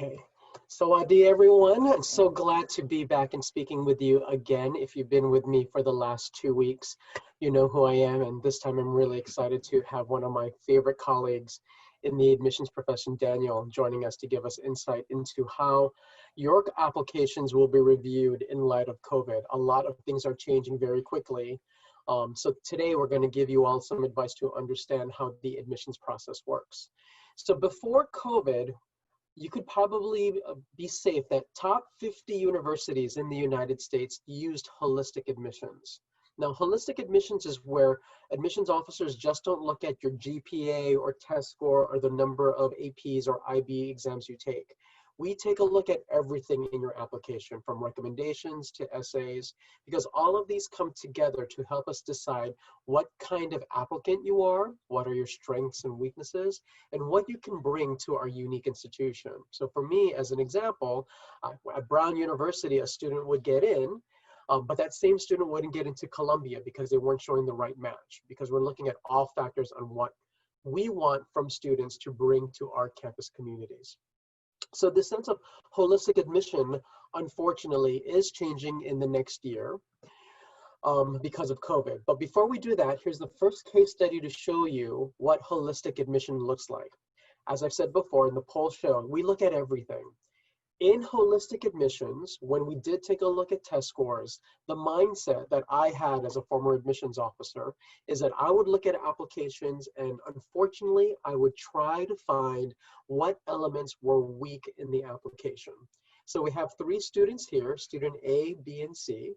Okay, Sawadee everyone. I'm so glad to be back and speaking with you again. If you've been with me for the last 2 weeks, you know who I am, and this time I'm really excited to have one of my favorite colleagues in the admissions profession, Daniel, joining us to give us insight into how your applications will be reviewed in light of COVID. A lot of things are changing very quickly. So today we're going to give you all some advice to understand how the admissions process works. So before COVID, you could probably be safe that top 50 universities in the United States used holistic admissions. Now, holistic admissions is where admissions officers just don't look at your GPA or test score or the number of APs or IB exams you take. We take a look at everything in your application, from recommendations to essays, because all of these come together to help us decide what kind of applicant you are, what are your strengths and weaknesses, and what you can bring to our unique institution. So for me, as an example, at Brown University, a student would get in, but that same student wouldn't get into Columbia because they weren't showing the right match, because we're looking at all factors on what we want from students to bring to our campus communities. So the sense of holistic admission, unfortunately, is changing in the next year because of COVID. But before we do that, here's the first case study to show you what holistic admission looks like. As I've said before, in the poll show, we look at everything. In holistic admissions, when we did take a look at test scores, the mindset that I had as a former admissions officer is that I would look at applications and unfortunately, I would try to find what elements were weak in the application. So we have 3 students here, student A, B, and C.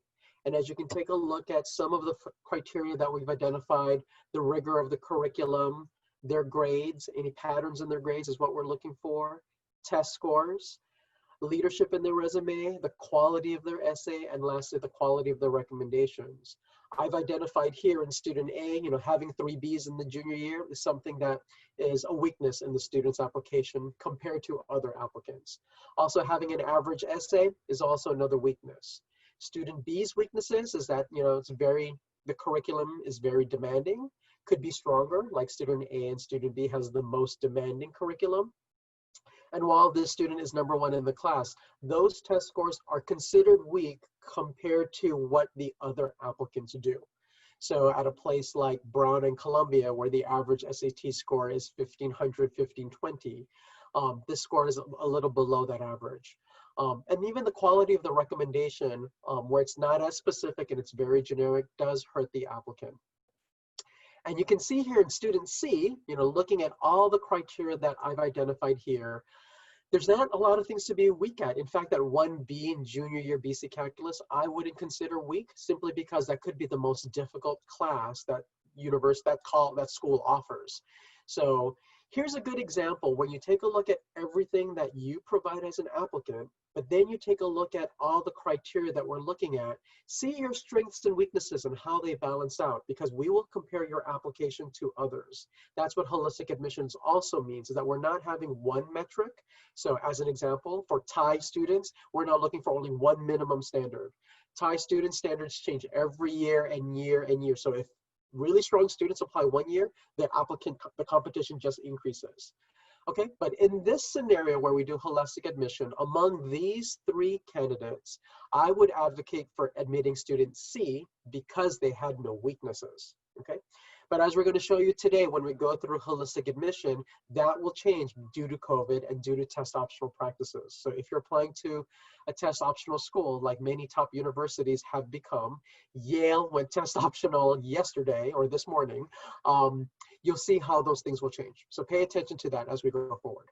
And as you can take a look at some of the criteria that we've identified, the rigor of the curriculum, their grades, any patterns in their grades is what we're looking for, test scores, leadership in their resume, the quality of their essay, and lastly, the quality of their recommendations. I've identified here in student A, having 3 Bs in the junior year is something that is a weakness in the student's application compared to other applicants. Also, having an average essay is also another weakness. Student B's weaknesses is that, the curriculum is very demanding, could be stronger, like student A and student B has the most demanding curriculum. And while this student is number 1 in the class, those test scores are considered weak compared to what the other applicants do. So at a place like Brown and Columbia, where the average SAT score is 1500, 1520, this score is a little below that average. And even the quality of the recommendation, where it's not as specific and it's very generic, does hurt the applicant. And you can see here in student C, looking at all the criteria that I've identified here, there's not a lot of things to be weak at. In fact, that 1B in junior year BC Calculus, I wouldn't consider weak, simply because that could be the most difficult class that school offers. So here's a good example when you take a look at everything that you provide as an applicant, but then you take a look at all the criteria that we're looking at, see your strengths and weaknesses and how they balance out, because we will compare your application to others. That's what holistic admissions also means, is that we're not having one metric. So as an example, for TIE students, we're not looking for only one minimum standard. TIE student standards change every year and year and year. So if really strong students apply 1 year, the competition just increases. Okay, but in this scenario where we do holistic admission, among these 3 candidates, I would advocate for admitting student C because they had no weaknesses, okay? But as we're going to show you today, when we go through holistic admission, that will change due to COVID and due to test optional practices. So if you're applying to a test optional school, like many top universities have become, Yale went test optional yesterday or this morning, you'll see how those things will change. So pay attention to that as we go forward.